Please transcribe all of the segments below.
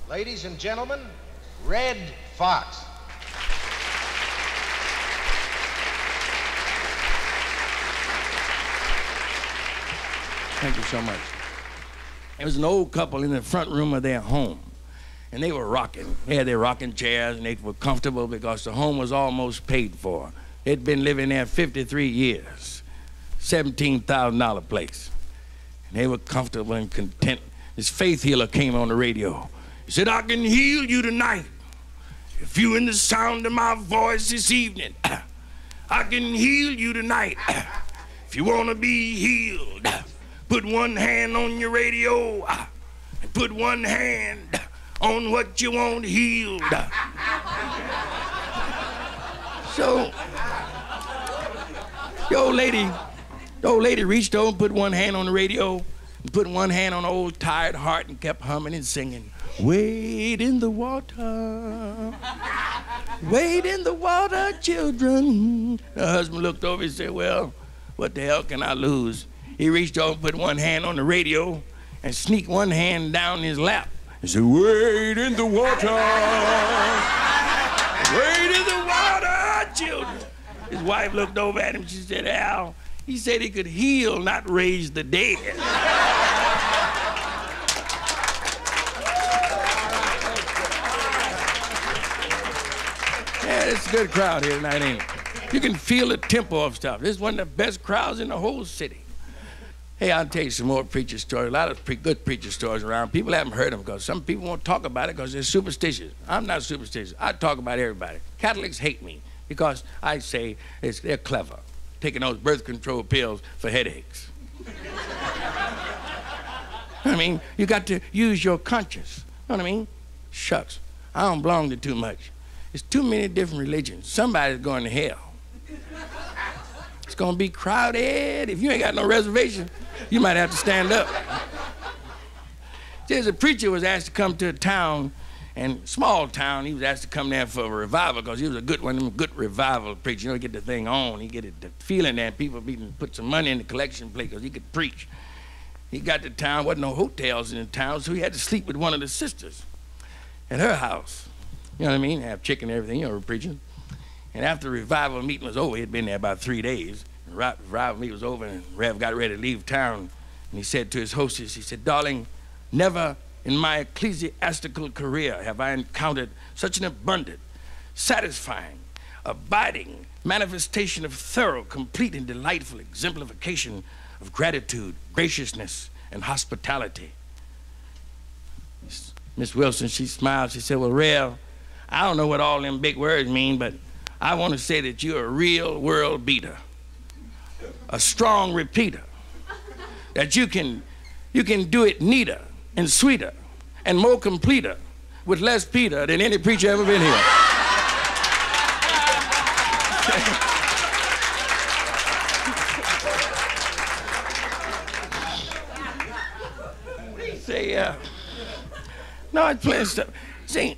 Ladies and gentlemen, Red Fox. Thank you so much. There was an old couple in the front room of their home, and they were rocking. They had their rocking chairs, and they were comfortable because the home was almost paid for. They'd been living there 53 years, $17,000 place. And they were comfortable and content. This faith healer came on the radio. He said, I can heal you tonight. If you're in the sound of my voice this evening, I can heal you tonight. If you want to be healed, put one hand on your radio and put one hand on what you want healed. So, the old lady reached over and put one hand on the radio and put one hand on the old tired heart and kept humming and singing, wade in the water, wade in the water, children. The husband looked over and said, well, what the hell can I lose? He reached over and put one hand on the radio and sneaked one hand down his lap and said, wade in the water, wade in the water, children. His wife looked over at him. She said, Al, he said he could heal, not raise the dead. Yeah, it's a good crowd here tonight, ain't it? You can feel the tempo of stuff. This is one of the best crowds in the whole city. Hey, I'll tell you some more preacher stories. A lot of good preacher stories around. People haven't heard them because some people won't talk about it because they're superstitious. I'm not superstitious. I talk about everybody. Catholics hate me because I say they're clever, taking those birth control pills for headaches. I mean, you got to use your conscience. You know what I mean? Shucks, I don't belong to too much. There's too many different religions. Somebody's going to hell. It's going to be crowded. If you ain't got no reservation, you might have to stand up. There's a preacher was asked to come to a town, and small town, he was asked to come there for a revival because he was a good one of them good revival preachers. You know, he get the thing on, he get the feeling that people put some money in the collection plate because he could preach. He got to town, wasn't no hotels in the town, so he had to sleep with one of the sisters at her house. You know what I mean? Have chicken and everything, you know, preaching. And after the revival meeting was over, he had been there about 3 days. The revival meeting was over, and Rev got ready to leave town. And he said to his hostess, he said, darling, never in my ecclesiastical career have I encountered such an abundant, satisfying, abiding manifestation of thorough, complete, and delightful exemplification of gratitude, graciousness, and hospitality. Miss Wilson, she smiled. She said, well, Rev, I don't know what all them big words mean, but I want to say that you're a real world beater, a strong repeater, that you can do it neater and sweeter and more completer with less Peter than any preacher ever been here. Say, no, it's plenty of stuff. See,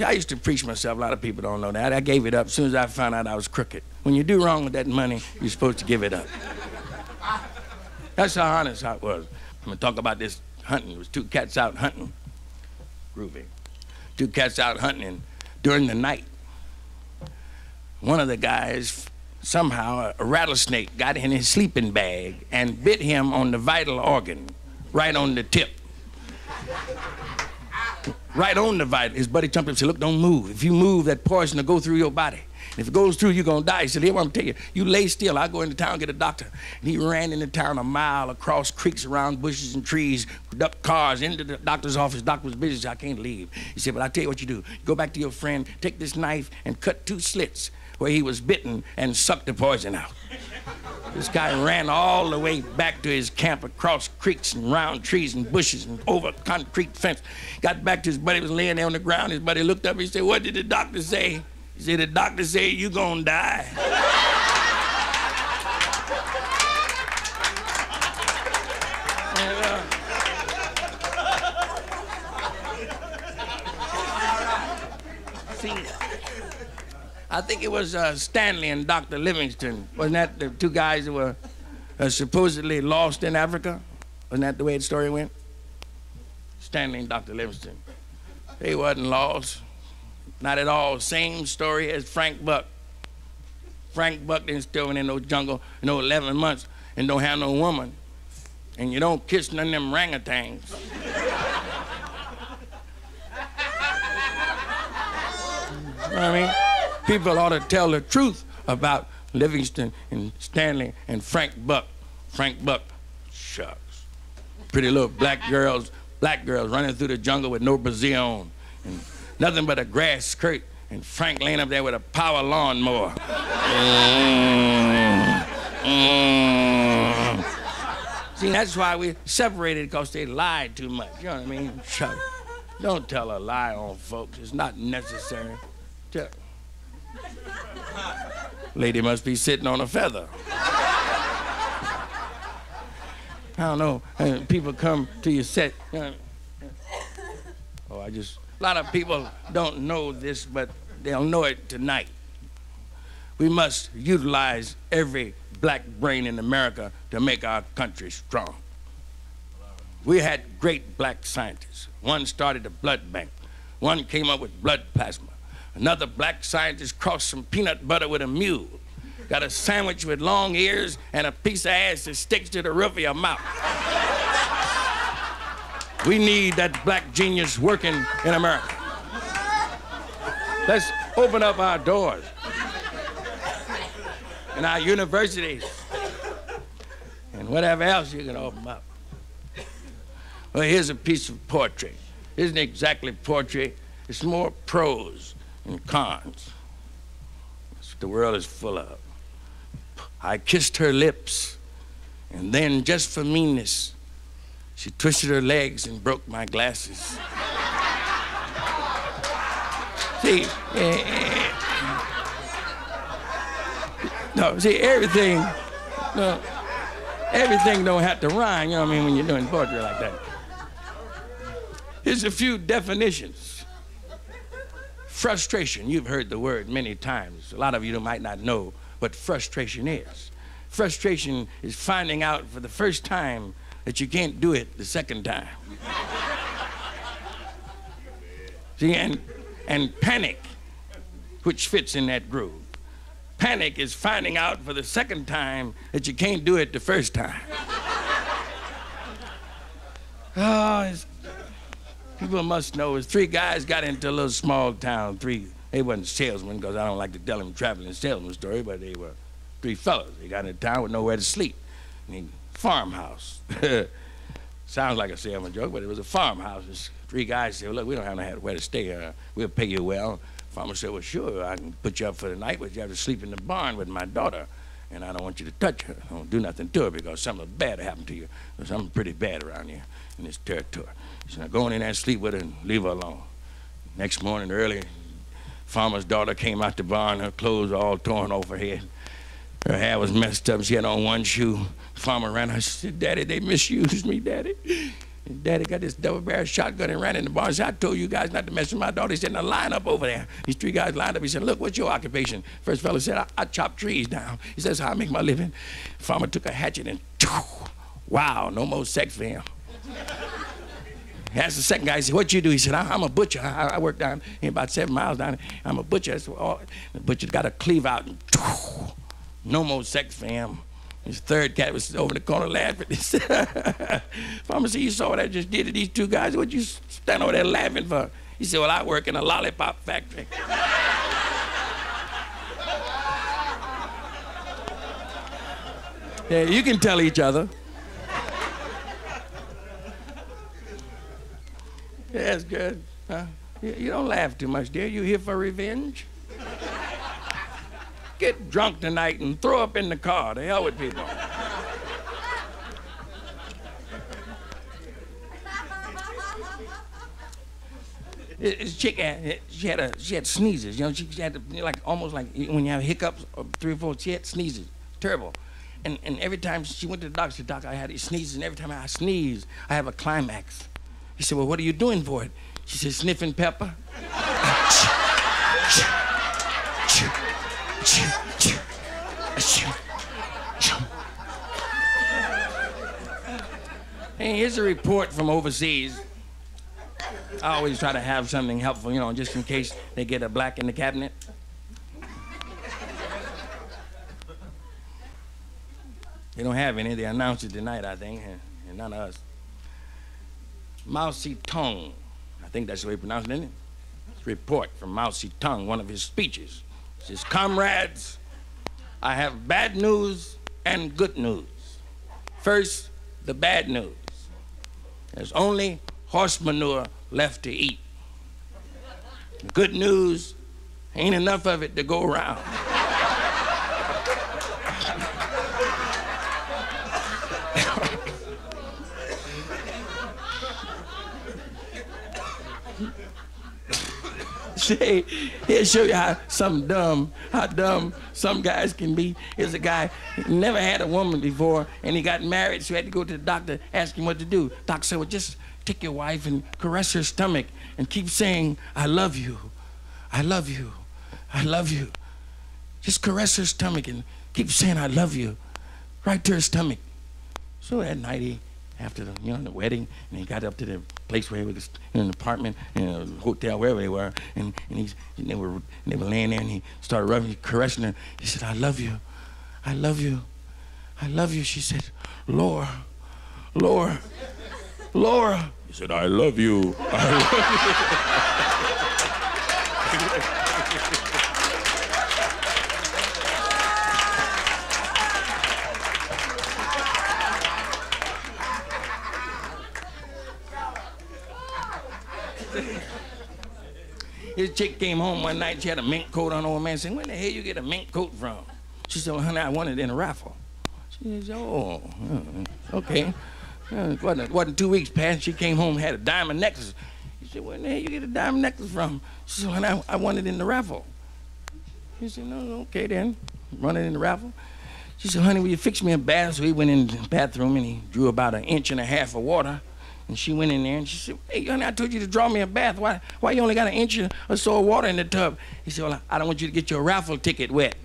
I used to preach myself. A lot of people don't know that. I gave it up as soon as I found out I was crooked. When you do wrong with that money, you're supposed to give it up. That's how honest I was. I'm gonna talk about this hunting. There was two cats out hunting. Groovy. Two cats out hunting, and during the night, one of the guys, somehow a rattlesnake got in his sleeping bag and bit him on the vital organ, right on the tip. Right on the vital. His buddy jumped up and said, look, don't move. If you move, that poison will go through your body. And if it goes through, you're gonna die. He said, here, what I'm telling you, you lay still. I'll go into town and get a doctor. And he ran into town a mile across creeks, around bushes and trees, up cars, into the doctor's office. Doctor was busy, so I can't leave. He said, but I'll tell you what you do. You go back to your friend, take this knife and cut 2 slits where he was bitten and suck the poison out. This guy ran all the way back to his camp across creeks and round trees and bushes and over a concrete fence. Got back to his buddy, was laying there on the ground. His buddy looked up and he said, what did the doctor say? He said, the doctor said, you gonna die. See, I think it was Stanley and Dr. Livingston. Wasn't that the 2 guys that were supposedly lost in Africa? Wasn't that the way the story went? Stanley and Dr. Livingston. They wasn't lost. Not at all. Same story as Frank Buck. Frank Buck didn't still in no jungle, 11 months and don't have no woman. And you don't kiss none of them orangutans. You know what I mean? People ought to tell the truth about Livingston and Stanley and Frank Buck. Frank Buck, shucks. Pretty little black girls running through the jungle with no brassiere on. And nothing but a grass skirt. And Frank laying up there with a power lawnmower. See, that's why we separated, because they lied too much. You know what I mean? Shucks. Don't tell a lie on folks. It's not necessary. Lady must be sitting on a feather. I don't know. People come to your set. A lot of people don't know this, but they'll know it tonight. We must utilize every black brain in America to make our country strong. We had great black scientists. One started a blood bank. One came up with blood plasma. Another black scientist crossed some peanut butter with a mule. Got a sandwich with long ears and a piece of ass that sticks to the roof of your mouth. We need that black genius working in America. Let's open up our doors and our universities and whatever else you can open up. Well, here's a piece of poetry. Isn't exactly poetry. It's more prose and cons. That's what the world is full of. I kissed her lips, and then, just for meanness, she twisted her legs and broke my glasses. See, everything don't have to rhyme, you know what I mean, when you're doing poetry like that. Here's a few definitions. Frustration, you've heard the word many times. A lot of you might not know what frustration is. Frustration is finding out for the first time that you can't do it the second time. See, and panic, which fits in that groove. Panic is finding out for the second time that you can't do it the first time. People must know, three guys got into a little small town. They wasn't salesmen, because I don't like to tell them traveling salesman story, but they were three fellas. They got into town with nowhere to sleep. Farmhouse. Sounds like a salesman joke, but it was a farmhouse. This three guys said, well, look, we don't have nowhere to stay. We'll pay you well. Farmer said, well, sure, I can put you up for the night, but you have to sleep in the barn with my daughter, and I don't want you to touch her. Don't do nothing to her, because something bad will happen to you. There's something pretty bad around here in this territory. So now go in there and sleep with her and leave her alone. Next morning early, farmer's daughter came out the barn, her clothes were all torn off her head. Her hair was messed up, she had on one shoe. Farmer ran her, she said, Daddy, they misused me, Daddy. And Daddy got this double-barrel shotgun and ran in the barn. He said, I told you guys not to mess with my daughter. He said, now line up over there. These three guys lined up. He said, look, what's your occupation? First fellow said, I chop trees down. He says, how I make my living. Farmer took a hatchet and, wow, no more sex for him. He asked the second guy, he said, what you do? He said, I'm a butcher. I work down here about 7 miles down here. I'm a butcher. The butcher got a cleave out and no more sex for him. His third cat was over in the corner laughing. He said, Farmer said, you saw what I just did to these two guys? What you stand over there laughing for? He said, well, I work in a lollipop factory. Yeah, you can tell each other. Yeah, that's good. You don't laugh too much, dear. You here for revenge? Get drunk tonight and throw up in the car. To hell with people. This chick, she had sneezes. You know, she had almost like when you have hiccups, or 3 or 4. She had sneezes. Terrible. And every time she went to the doctor, she said, Doc, I had these sneezes, and every time I sneeze, I have a climax. He said, well, what are you doing for it? She said, sniffing pepper. Hey, here's a report from overseas. I always try to have something helpful, you know, just in case they get a black in the cabinet. They don't have any. They announced it tonight, I think, and none of us. Mao Zedong, I think that's the way you pronounce it, isn't it? It's a report from Mao Zedong, one of his speeches. It says, comrades, I have bad news and good news. First, the bad news. There's only horse manure left to eat. The good news, ain't enough of it to go around. See, he'll show you how dumb some guys can be. Here's a guy who never had a woman before, and he got married, so he had to go to the doctor, ask him what to do. Doctor said, well, just take your wife and caress her stomach and keep saying, I love you, I love you, I love you. Just caress her stomach and keep saying, I love you, right to her stomach. So that night, after the wedding, and he got up to the place where he was in an apartment, in a hotel, wherever they were, and they were laying there, and he started rubbing, caressing her. He said, I love you, I love you, I love you. She said, Laura, Laura, Laura. He said, I love you, I love you. His chick came home one night, she had a mink coat on. Old man said, where the hell you get a mink coat from? She said, well, honey, I won it in a raffle. She said, oh, okay. It wasn't 2 weeks past, she came home and had a diamond necklace. He said, where the hell you get a diamond necklace from? She said, honey, I won it in the raffle. He said, no, okay then, run it in the raffle. She said, honey, will you fix me a bath? So he went in the bathroom and he drew about 1.5 inches of water. And she went in there and she said, hey, honey, I told you to draw me a bath. Why you only got 1 inch or so of water in the tub? He said, well, I don't want you to get your raffle ticket wet.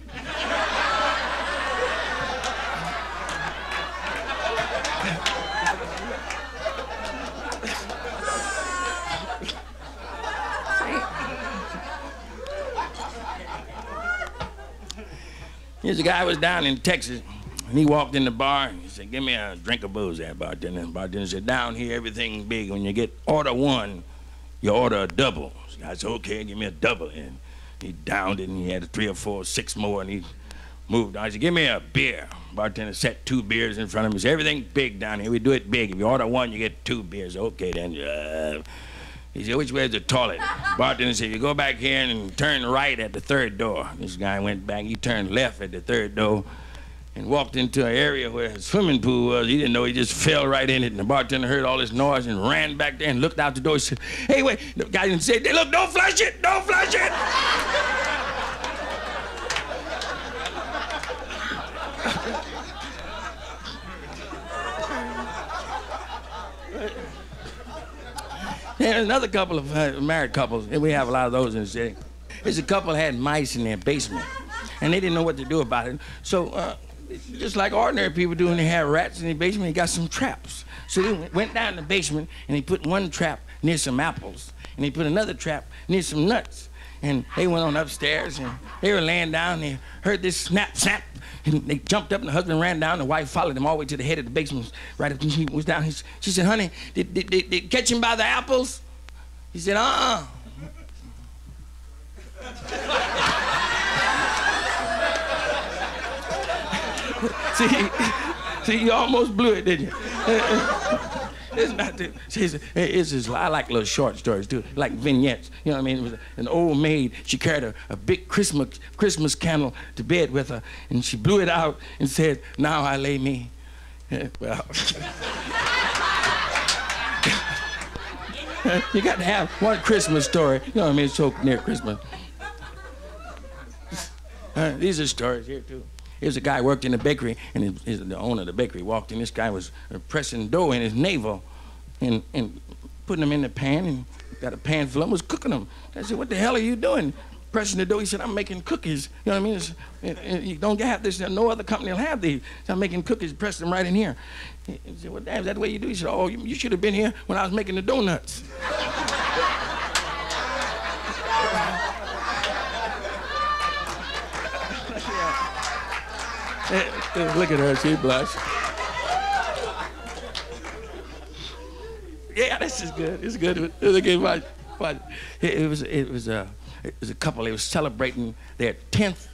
Here's a guy who was down in Texas. And he walked in the bar and he said, give me a drink of booze there, bartender. And the bartender said, down here, everything's big. When you get order one, you order a double. So I said, okay, give me a double. And he downed it and he had 3 or 4, 6 more and he moved on. He said, give me a beer. Bartender set 2 beers in front of him. He said, everything's big down here. We do it big. If you order one, you get 2 beers. Okay, then. He said, which way is the toilet? Bartender said, you go back here and turn right at the 3rd door. This guy went back. He turned left at the 3rd door and walked into an area where a swimming pool was. He didn't know, he just fell right in it. And the bartender heard all this noise and ran back there and looked out the door and said, hey, wait. The guy didn't say, look, don't flush it, don't flush it. There's another couple of married couples, and we have a lot of those in the city. There's a couple had mice in their basement, and they didn't know what to do about it. So, just like ordinary people do when they have rats in their basement, they got some traps. So they went down in the basement, and they put one trap near some apples, and they put another trap near some nuts. And they went on upstairs, and they were laying down, and they heard this snap, snap, and they jumped up, and the husband ran down, and the wife followed them all the way to the head of the basement. Right up, and she was down. She said, honey, did catch him by the apples? He said, See, you almost blew it, didn't you? It's not too. It's just, I like little short stories too, like vignettes. You know what I mean? It was an old maid. She carried a big Christmas candle to bed with her, and she blew it out and said, "Now I lay me." Well, you got to have one Christmas story. You know what I mean? It's so near Christmas. These are stories here too. Here's a guy who worked in the bakery, and the owner of the bakery walked in. This guy was pressing dough in his navel and putting them in the pan, and got a pan full of them, was cooking them. I said, what the hell are you doing? Pressing the dough. He said, I'm making cookies. You know what I mean? You don't have this. No other company will have these. So I'm making cookies, press them right in here. He said, well, damn, is that the way you do? He said, oh, you should have been here when I was making the donuts. Look at her, she blushed. Yeah, this is good. It's good. Look at watch. It was a couple. They were celebrating their 10th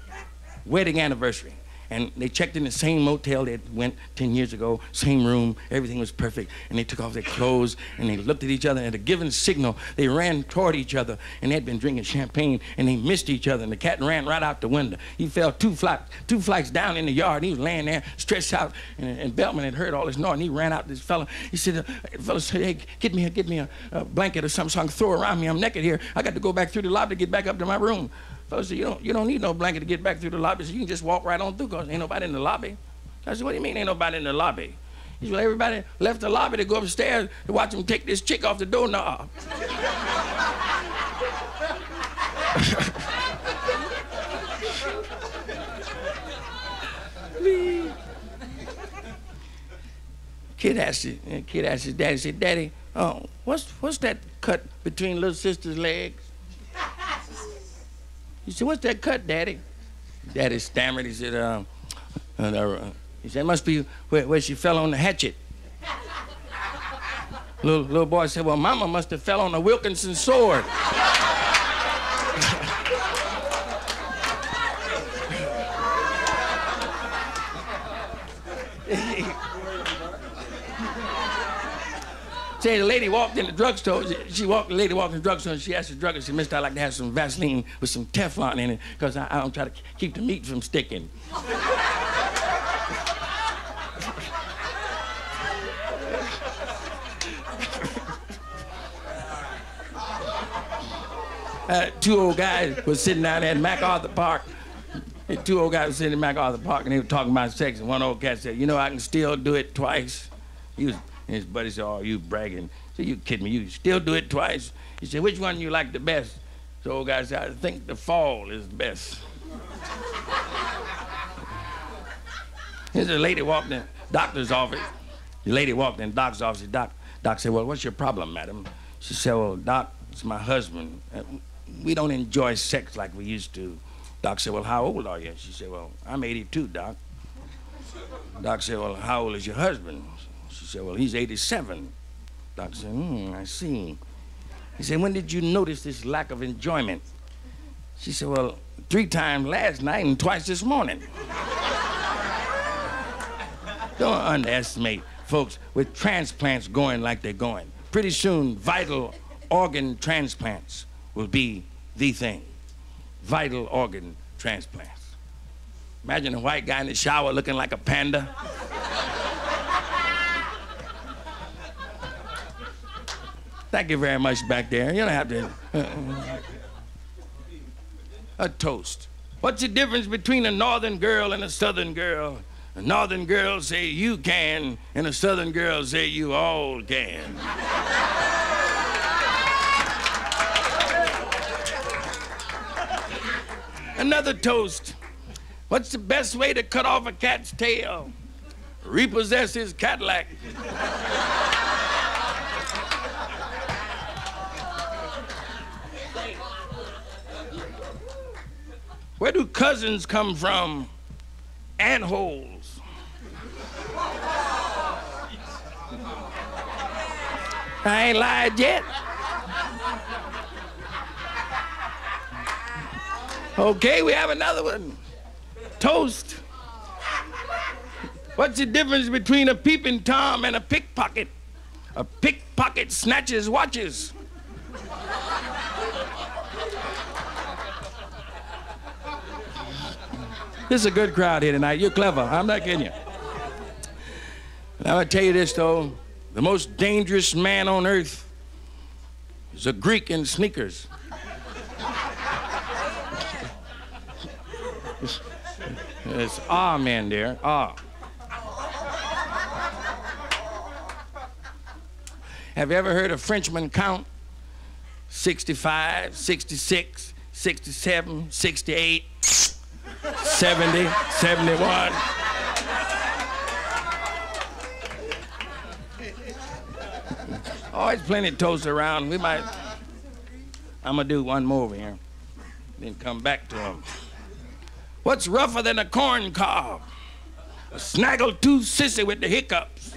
wedding anniversary. And they checked in the same motel they went 10 years ago, same room, everything was perfect. And they took off their clothes and they looked at each other, and at a given signal, they ran toward each other, and they'd been drinking champagne, and they missed each other, and the cat ran right out the window. He fell two flights down in the yard, and he was laying there, stretched out, and Beltman had heard all this noise, and he ran out to this fella. He said, the fella said, hey, get me a blanket or something so I can throw around me. I'm naked here. I got to go back through the lobby to get back up to my room. Fellas said, you don't need no blanket to get back through the lobby, so you can just walk right on through, because ain't nobody in the lobby. I said, what do you mean ain't nobody in the lobby? He said, well, everybody left the lobby to go upstairs to watch him take this chick off the doorknob. Kid asked his daddy, said, Daddy, what's that cut between little sister's legs? He said, what's that cut, Daddy? Daddy stammered. He said, it must be where she fell on the hatchet. Little boy said, well, Mama must have fell on a Wilkinson sword. Say the lady walked in the drugstore. The lady walked in the drugstore, and she asked the druggist, she said, Mister, I'd like to have some Vaseline with some Teflon in it, because I don't try to keep the meat from sticking. Two old guys were sitting down there at MacArthur Park. Two old guys were sitting at MacArthur Park, and they were talking about sex, and one old cat said, you know, I can still do it twice. And his buddy said, oh, you bragging. He said, you kidding me, you still do it twice? He said, which one you like the best? The old guy said, I think the fall is the best. Here's a lady walked in the doctor's office. The lady walked in the doctor's office. Doc said, well, what's your problem, madam? She said, well, Doc, it's my husband. We don't enjoy sex like we used to. Doc said, well, how old are you? She said, well, I'm 82, Doc. Doc said, well, how old is your husband? She said, well, he's 87. Doc said, I see. He said, when did you notice this lack of enjoyment? She said, well, 3 times last night and twice this morning. Don't underestimate folks with transplants going like they're going. Pretty soon, vital organ transplants will be the thing. Vital organ transplants. Imagine a white guy in the shower looking like a panda. Thank you very much back there. You don't have to. A toast. What's the difference between a northern girl and a southern girl? A northern girl say you can, and a southern girl say you all can. Another toast. What's the best way to cut off a cat's tail? Repossess his Cadillac. Where do cousins come from? Antholes. I ain't lied yet. Okay, we have another one. Toast. What's the difference between a peeping Tom and a pickpocket? A pickpocket snatches watches. This is a good crowd here tonight. You're clever. I'm not kidding you. And I'm going to tell you this, though. The most dangerous man on earth is a Greek in sneakers. It's man there. Have you ever heard a Frenchman count? 65, 66, 67, 68. 70, 71. Always plenty of toast around. I'm gonna do one more over here, then come back to them. What's rougher than a corn cob? A snaggle-tooth sissy with the hiccups.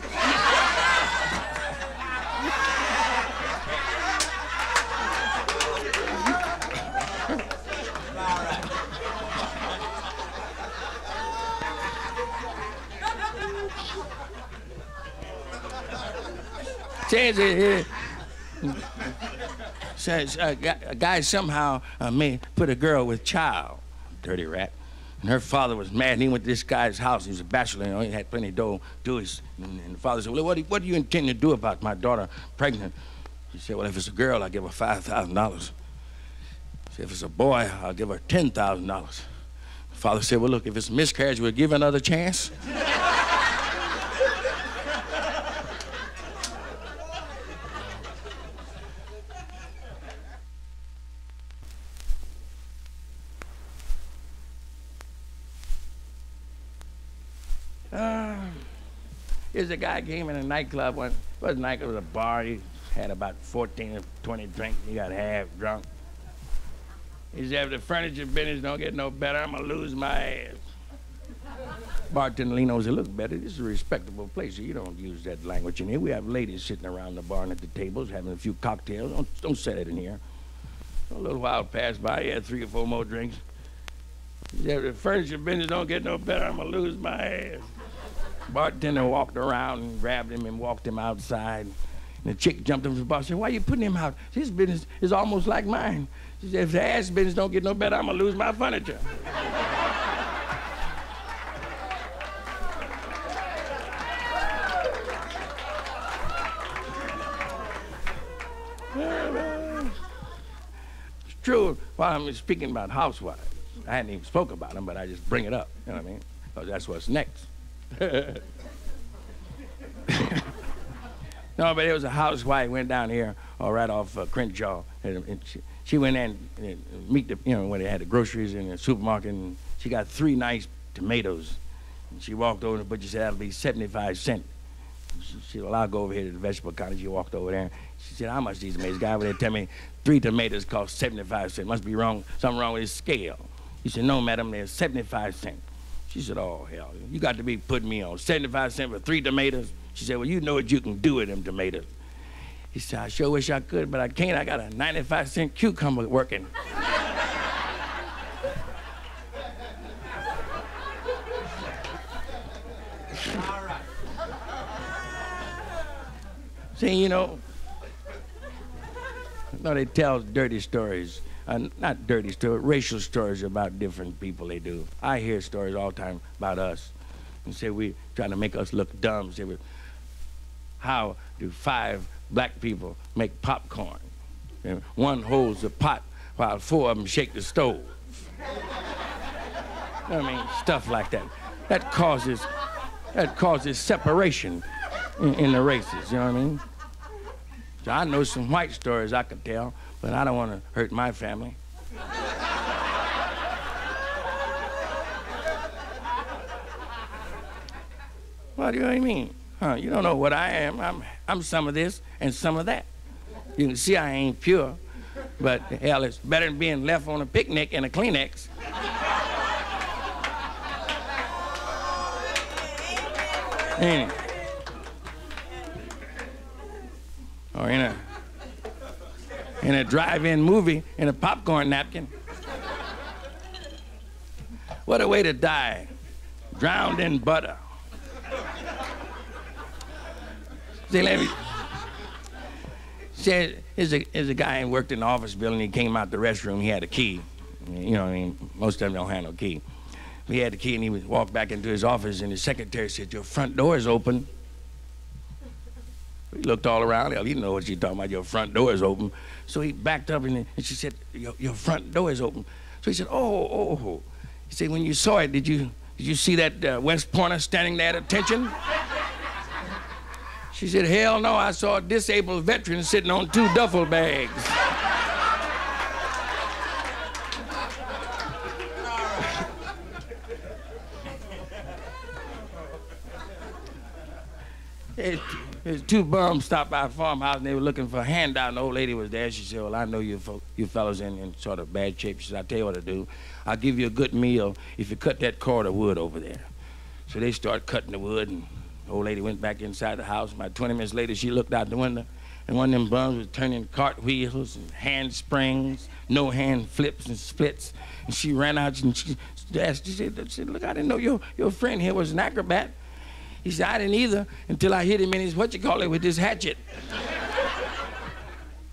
Says a guy somehow may put a girl with child, dirty rat. And her father was mad, and he went to this guy's house. He was a bachelor, you know, he had plenty of dough. And the father said, well, what do you intend to do about my daughter pregnant? He said, well, if it's a girl, I'll give her $5,000. He said, if it's a boy, I'll give her $10,000. The father said, well, look, if it's a miscarriage, we'll give her another chance. Here's a guy came in a nightclub one. It wasn't a nightclub, it was a bar. He had about 14 or 20 drinks. He got half drunk. He said, if the furniture business don't get no better, I'm gonna lose my ass. Bartender leaned over and said, look, Betty, this is a respectable place. You don't use that language in here. We have ladies sitting around the bar and at the tables having a few cocktails. Don't say that in here. A little while passed by. He had 3 or 4 more drinks. He said, if the furniture business don't get no better, I'm gonna lose my ass. Bartender walked around and grabbed him and walked him outside. And the chick jumped up to the bar and said, why are you putting him out? His business is almost like mine. She said, if the ass business don't get no better, I'm gonna lose my furniture. It's true, while I'm speaking about housewives, I hadn't even spoke about them, but I just bring it up, you know what I mean? Because that's what's next. No, but it was a housewife went down here, right off Crenshaw. And she went in and meet the, you know, when they had the groceries in the supermarket, and she got 3 nice tomatoes. And she walked over to the butcher and said, that'll be 75 cents. She said, well, I'll go over here to the vegetable counter. She walked over there. She said, how much these tomatoes? The guy over there tell me 3 tomatoes cost 75 cents. Must be wrong, something wrong with his scale. He said, no, madam, they're 75 cents. She said, oh, hell, you got to be putting me on 75 cents for 3 tomatoes? She said, well, you know what you can do with them tomatoes. He said, I sure wish I could, but I can't. I got a 95-cent cucumber working. All right. See, you know, no, they tell dirty stories. Not dirty stories, racial stories about different people they do. I hear stories all the time about us. And say we trying to make us look dumb. Say, how do 5 black people make popcorn? And one holds the pot while 4 of them shake the stove. You know what I mean? Stuff like that. That causes separation in the races, you know what I mean? So I know some white stories I could tell, but I don't want to hurt my family. What do you mean? Huh, you don't know what I am. I'm some of this and some of that. You can see I ain't pure, but hell, it's better than being left on a picnic in a Kleenex. Ain't it? Or in a drive-in movie in a popcorn napkin. What a way to die, drowned in butter. See, let me. Said, here's a guy who worked in the office building. He came out the restroom. He had a key. You know what I mean? Most of them don't have no key. He had the key, and he walked back into his office, and his secretary said, your front door is open. He looked all around. Hell, he didn't know what she's talking about. Your front door is open. So he backed up, and she said, your front door is open. So he said, oh. He said, when you saw it, did you see that West Pointer standing there at attention? She said, hell no, I saw a disabled veteran sitting on 2 duffel bags. There's 2 bums stopped by a farmhouse, and they were looking for a handout, and the old lady was there. She said, well, I know you fellas in sort of bad shape. She said, I'll tell you what to do. I'll give you a good meal if you cut that cord of wood over there. So they started cutting the wood, and the old lady went back inside the house. About 20 minutes later, she looked out the window, and one of them bums was turning cartwheels and hand springs, no hand flips and splits. And she ran out and she asked, she said, look, I didn't know your friend here was an acrobat. He said, I didn't either until I hit him in his what-you-call-it with this hatchet.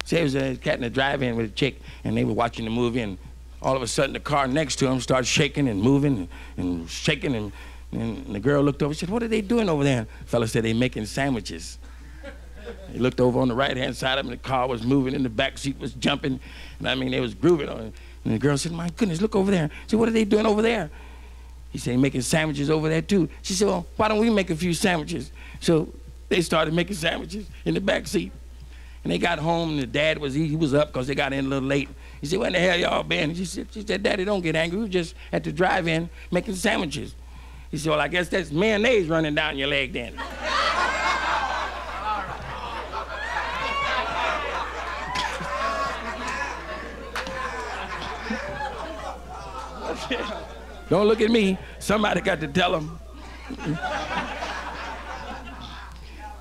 See, there was a cat in the drive-in with a chick, and they were watching the movie, and all of a sudden the car next to him started shaking and moving and shaking, and the girl looked over and said, what are they doing over there? The fella said, they making sandwiches. He looked over on the right-hand side of him, and the car was moving, and the back seat was jumping, and I mean, they was grooving on it. And the girl said, my goodness, look over there. She said, what are they doing over there? He said, making sandwiches over there too. She said, well, why don't we make a few sandwiches? So they started making sandwiches in the back seat. And they got home, and the dad he was up because they got in a little late. He said, where in the hell y'all been? She said, Daddy, don't get angry. We were just at the drive-in making sandwiches. He said, well, I guess that's mayonnaise running down your leg then. Don't look at me. Somebody got to tell them.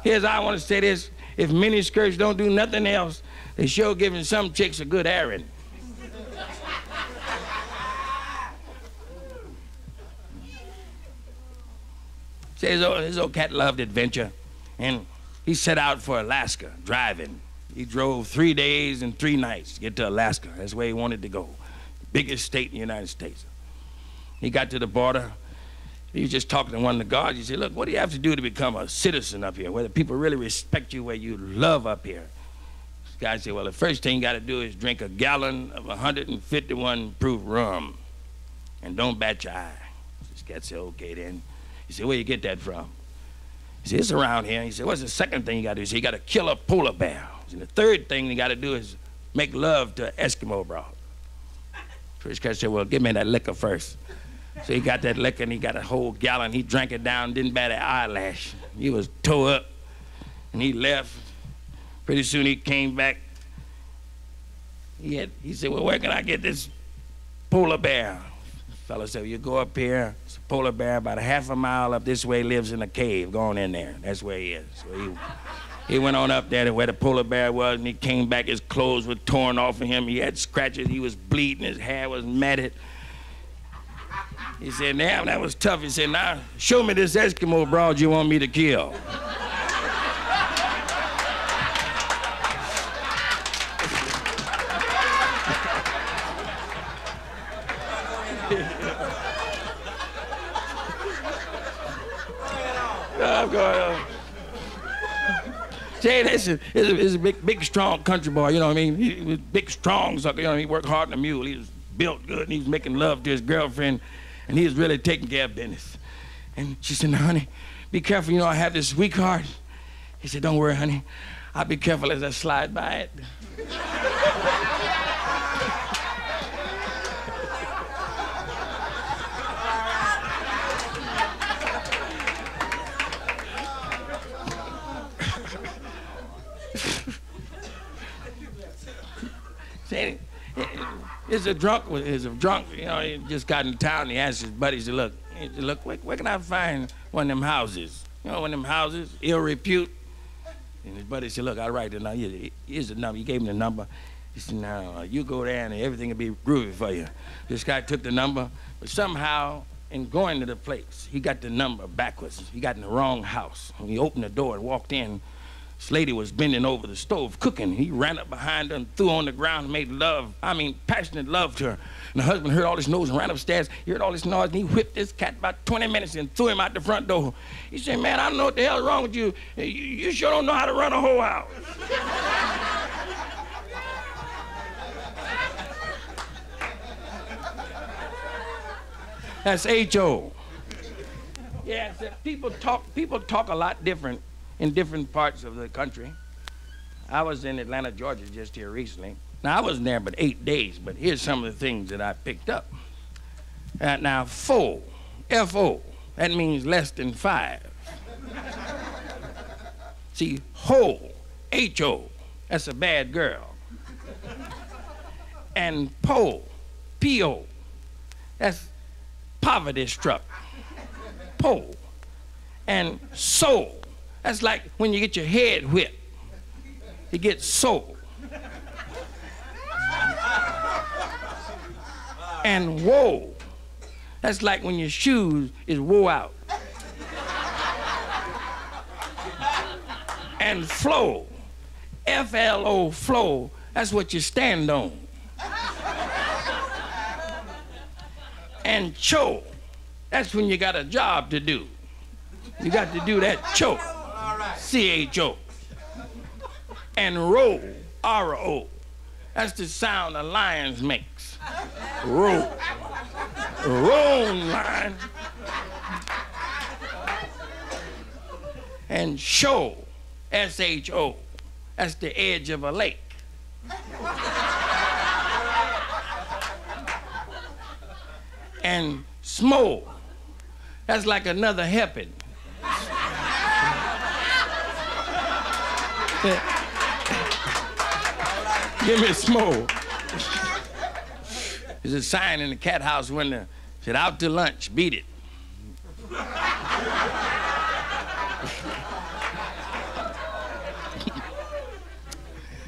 Here's how I want to say this. If miniskirts don't do nothing else, they sure giving some chicks a good errand. See, his old cat loved adventure, and he set out for Alaska, driving. He drove 3 days and 3 nights to get to Alaska. That's where he wanted to go. Biggest state in the United States. He got to the border. He was just talking to one of the guards. He said, look, what do you have to do to become a citizen up here, where the people really respect you, where you love up here? This guy said, well, the first thing you got to do is drink a gallon of 151 proof rum, and don't bat your eye. This cat said, okay then. He said, where you get that from? He said, it's around here. He said, what's the second thing you got to do? He said, you got to kill a polar bear. And the third thing you got to do is make love to an Eskimo broad. So this cat said, well, give me that liquor first. So he got that liquor, and he got a whole gallon. He drank it down, didn't bat an eyelash. He was tore up, and he left. Pretty soon he came back. He said, well, where can I get this polar bear? The fellow said, well, you go up here. It's a polar bear about a half a mile up this way, lives in a cave. Go on in there. That's where he is. So he went on up there to where the polar bear was, and he came back. His clothes were torn off of him. He had scratches. He was bleeding. His hair was matted. He said, damn, that was tough. He said, now, show me this Eskimo broad you want me to kill. Say, this is a big, strong country boy, you know what I mean? He was big, strong sucker, you know what I mean? He worked hard in a mule. He was built good, and he was making love to his girlfriend, and he was really taking care of business. And she said, now, honey, be careful, you know, I have this weak heart. He said, don't worry, honey. I'll be careful as I slide by it. See, Is a drunk, you know, he just got in town, and he asked his buddy, he said, look, where can I find one of them houses? You know, one of them houses, ill repute. And his buddy said, look, I'll write it down. Here's the number. He gave him the number. He said, now, you go there and everything will be groovy for you. This guy took the number, but somehow, in going to the place, he got the number backwards. He got in the wrong house. When he opened the door and walked in, this lady was bending over the stove cooking. He ran up behind her and threw her on the ground and made love, I mean, passionate love to her. And the husband heard all this noise and ran upstairs. He heard all this noise, and he whipped this cat about 20 minutes and threw him out the front door. He said, man, I don't know what the hell is wrong with you. You sure don't know how to run a whole house. That's H.O. Yeah, people talk a lot different in different parts of the country. I was in Atlanta, Georgia just here recently. Now, I wasn't there but 8 days, but here's some of the things that I picked up. Now, foe, F-O, that means less than 5. See, ho, H-O, that's a bad girl. And po, P-O, that's poverty struck. Po. And soul, that's like when you get your head whipped. You get soul. And woe, that's like when your shoes is wore out. And flow, F-L-O, flow, that's what you stand on. And cho, that's when you got a job to do. You got to do that cho, C-H-O. And roll, R-O, that's the sound a lion makes. Roll, roll lion. And show, S-H-O, that's the edge of a lake. And smo, that's like another helping. Give me a smo. There's a sign in the cat house window, said, out to lunch, beat it.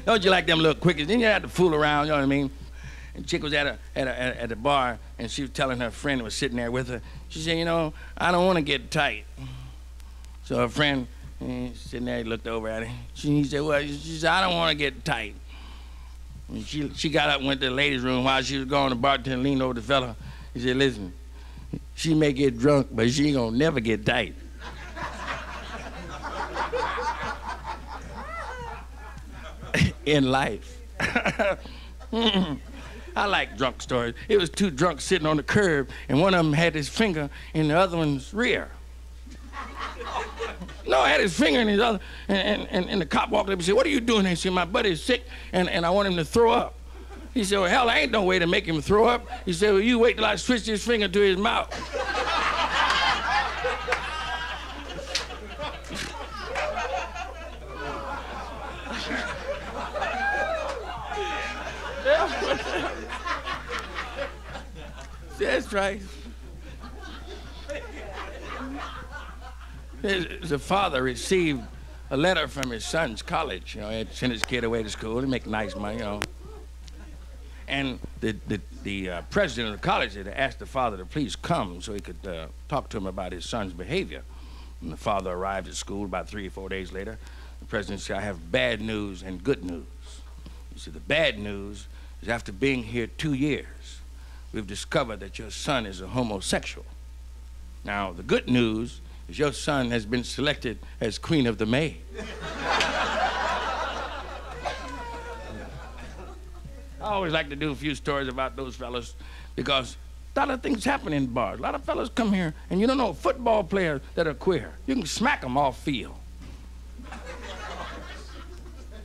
Don't you like them little quickies? Then you have to fool around, you know what I mean? And chick was at a bar, and she was telling her friend who was sitting there with her, she said, you know, I don't want to get tight. So her friend, sitting there, he looked over at her. He said, well, she said, I don't want to get tight. And she got up and went to the ladies' room. While she was going, the bartender leaned over the fella. He said, listen, she may get drunk, but she ain't gonna never get tight. In life. I like drunk stories. It was two drunks sitting on the curb, and one of them had his finger in the other one's rear. No, I had his finger in his other, and the cop walked up and said, what are you doing? He said, my buddy's sick, and I want him to throw up. He said, well, hell, there ain't no way to make him throw up. He said, well, you wait till I switch his finger to his mouth. That's right. The father received a letter from his son's college. You know, he had sent his kid away to school to make nice money, you know. And the president of the college had asked the father to please come so he could talk to him about his son's behavior. And the father arrived at school about 3 or 4 days later. The president said, I have bad news and good news. He said, the bad news is after being here 2 years, we've discovered that your son is a homosexual. Now, the good news is your son has been selected as Queen of the May. I always like to do a few stories about those fellas because a lot of things happen in bars. A lot of fellas come here and you don't know football players that are queer. You can smack them off field.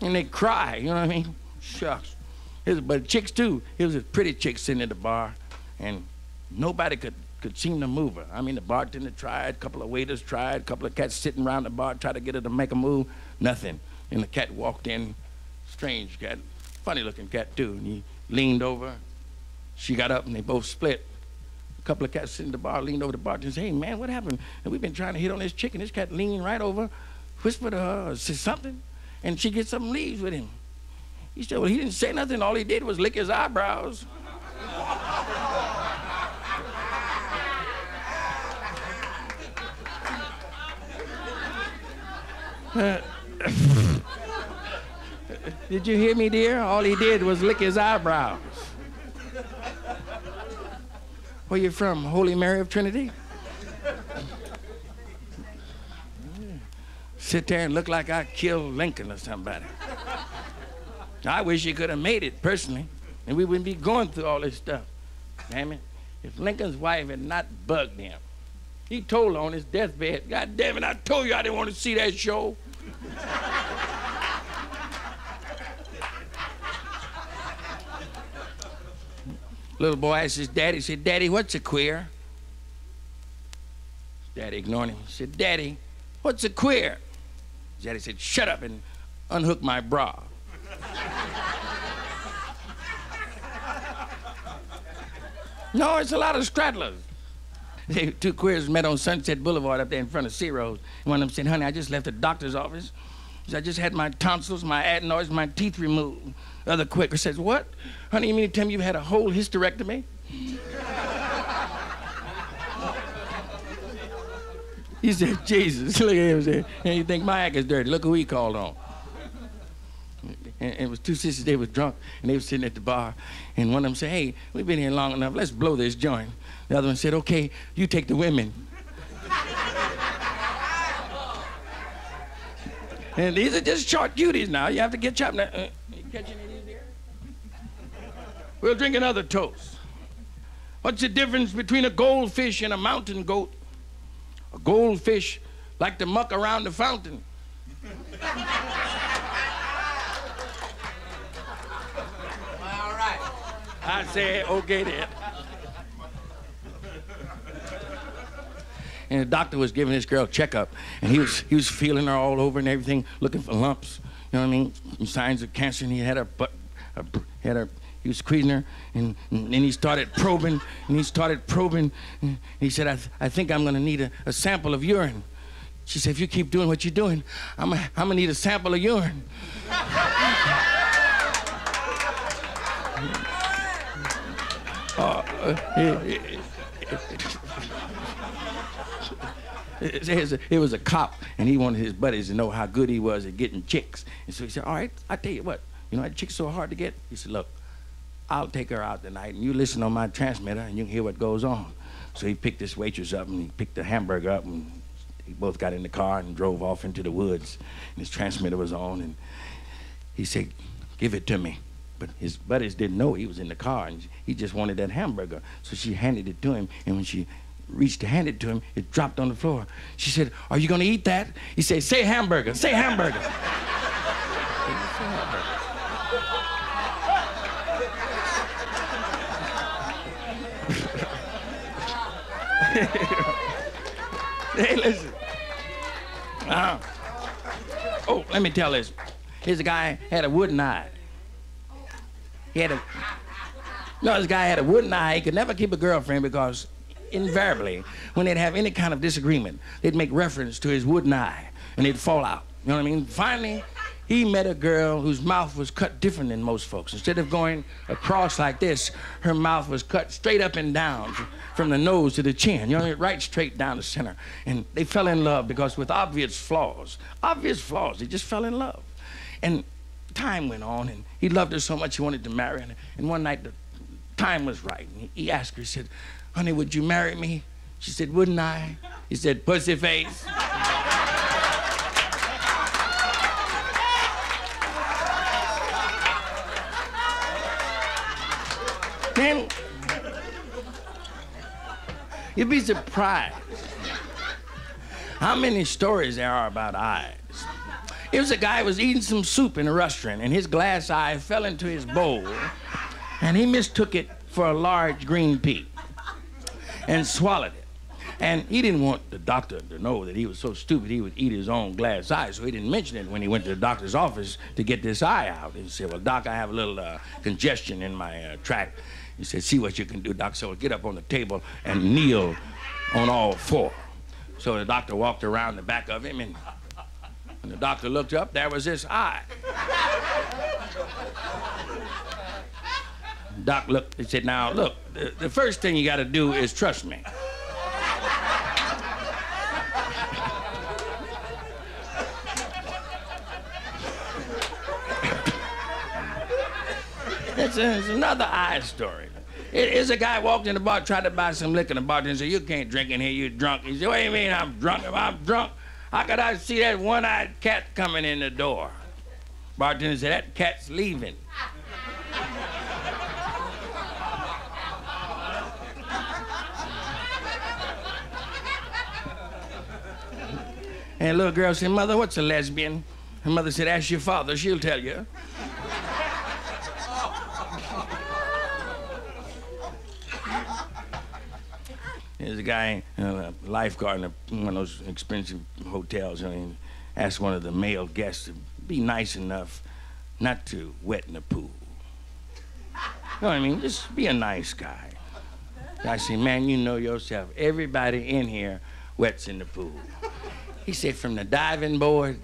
And they cry, you know what I mean? Shucks. But chicks too. Here was a pretty chick sitting at the bar and nobody could seem to move her. I mean, the bartender tried, a couple of waiters tried, a couple of cats sitting around the bar tried to get her to make a move. Nothing. And the cat walked in, strange cat, funny looking cat too. And he leaned over. She got up and they both split. A couple of cats sitting at the bar leaned over the bartender and said, hey man, what happened? And we've been trying to hit on this chick and this cat leaned right over, whispered to her or said something, and she gets up and leaves with him. He said, well, he didn't say nothing. All he did was lick his eyebrows. Did you hear me, dear? All he did was lick his eyebrows. Where you from? Holy Mary of Trinity? Sit there and look like I killed Lincoln or somebody. I wish he could have made it personally, and we wouldn't be going through all this stuff. Damn it. If Lincoln's wife had not bugged him, he told her on his deathbed, God damn it, I told you I didn't want to see that show. Little boy asked his daddy, he said, Daddy, what's a queer? His daddy ignored him. He said, Daddy, what's a queer? His daddy said, shut up and unhook my bra. No, it's a lot of straddlers. Two queers met on Sunset Boulevard up there in front of Ciro's. One of them said, honey, I just left the doctor's office. He said, I just had my tonsils, my adenoids, my teeth removed. The other quaker says, what? Honey, you mean to tell me you've had a whole hysterectomy? He said, Jesus, look at him. Said, and you think my act is dirty. Look who he called on. And it was two sisters, they were drunk, and they were sitting at the bar. And one of them said, hey, we've been here long enough, let's blow this joint. The other one said, okay, you take the women. And these are just short cuties now. You have to get chopped. You catching any of these there? We'll drink another toast. What's the difference between a goldfish and a mountain goat? A goldfish like to muck around the fountain. All right. I said, okay then. And the doctor was giving this girl a checkup, and he was feeling her all over and everything, looking for lumps, you know what I mean, signs of cancer. And he had he was squeezing her, and then he started probing, and he said, I think I'm gonna need a sample of urine. She said, if you keep doing what you're doing, I'm gonna need a sample of urine. It was a cop, and he wanted his buddies to know how good he was at getting chicks. And so he said, all right, I tell you what, you know that chick's so hard to get? He said, look, I'll take her out tonight, and you listen on my transmitter, and you can hear what goes on. So he picked this waitress up, and he picked the hamburger up, and they both got in the car and drove off into the woods. And his transmitter was on, and he said, give it to me. But his buddies didn't know he was in the car, and he just wanted that hamburger. So she handed it to him, and when she reached to hand it to him, it dropped on the floor. She said, are you gonna eat that? He said, say hamburger, say hamburger. Hey, listen. Oh, let me tell this. Here's a guy had a wooden eye. This guy had a wooden eye. He could never keep a girlfriend because invariably, when they'd have any kind of disagreement, they'd make reference to his wooden eye, and they'd fall out. You know what I mean? Finally, he met a girl whose mouth was cut different than most folks. Instead of going across like this, her mouth was cut straight up and down from the nose to the chin, you know, right straight down the center. And they fell in love because with obvious flaws, they just fell in love. And time went on, and he loved her so much he wanted to marry her. And one night, the time was right. And he asked her, he said, honey, would you marry me? She said, wouldn't I? He said, pussy face. Then, you'd be surprised how many stories there are about eyes. It was a guy who was eating some soup in a restaurant, and his glass eye fell into his bowl, and he mistook it for a large green pea and swallowed it. And he didn't want the doctor to know that he was so stupid he would eat his own glass eye, so he didn't mention it when he went to the doctor's office to get this eye out. He said, well, doc, I have a little congestion in my tract. He said, see what you can do, doc. So get up on the table and kneel on all four. So the doctor walked around the back of him, and when the doctor looked up, there was this eye. Doc looked, he said, now, look, the first thing you got to do is trust me. It's another eye story. It's a guy walked in the bar, tried to buy some liquor, and the bartender said, you can't drink in here, you're drunk. He said, what do you mean I'm drunk? If I'm drunk, how could I see that one-eyed cat coming in the door? Bartender said, that cat's leaving. And a little girl said, Mother, what's a lesbian? Her mother said, ask your father, she'll tell you. There's a guy, a lifeguard in one of those expensive hotels, and he asked one of the male guests to be nice enough not to wet in the pool. You know what I mean? Just be a nice guy. I said, man, you know yourself. Everybody in here wets in the pool. He said, from the diving board.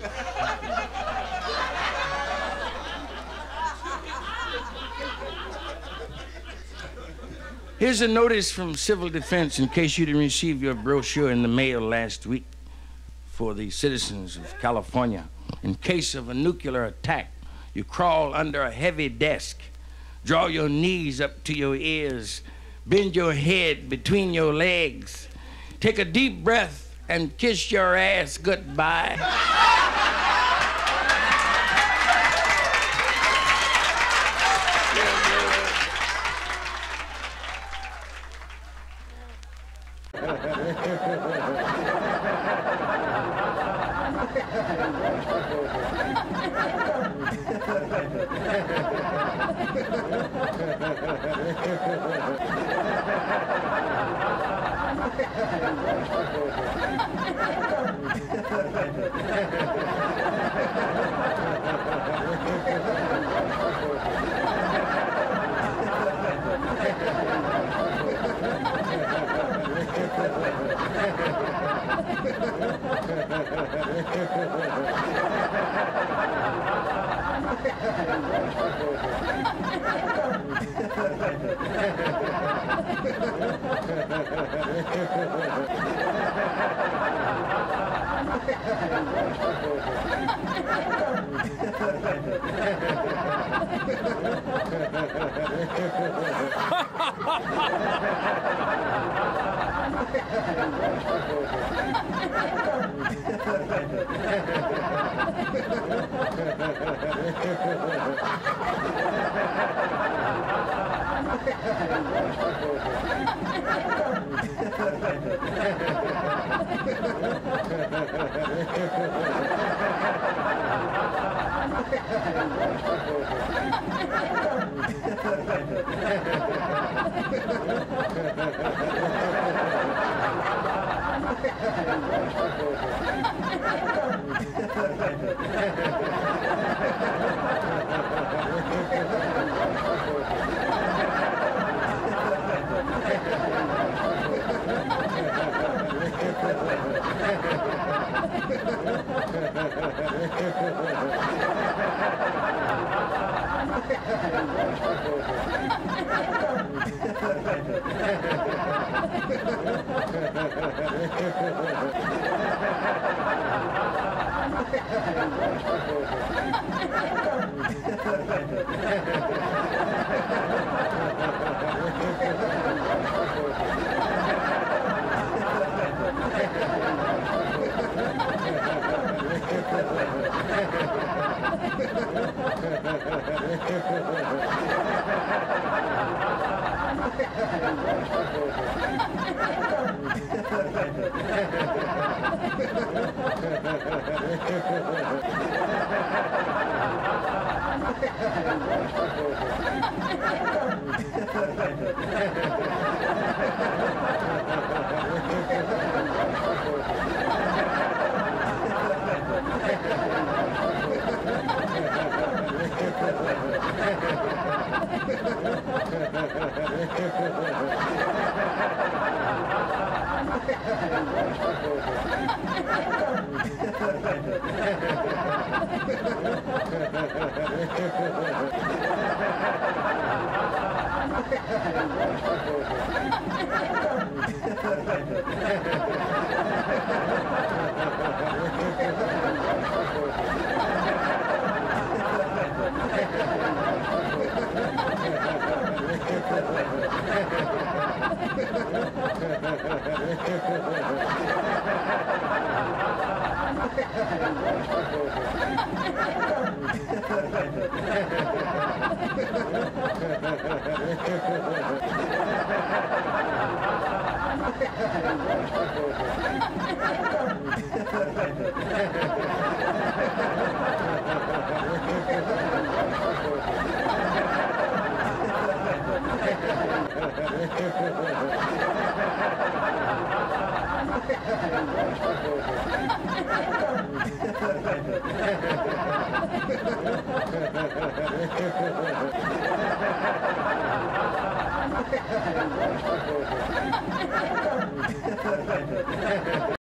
Here's a notice from Civil Defense in case you didn't receive your brochure in the mail last week for the citizens of California. In case of a nuclear attack, you crawl under a heavy desk, draw your knees up to your ears, bend your head between your legs, take a deep breath and kiss your ass goodbye.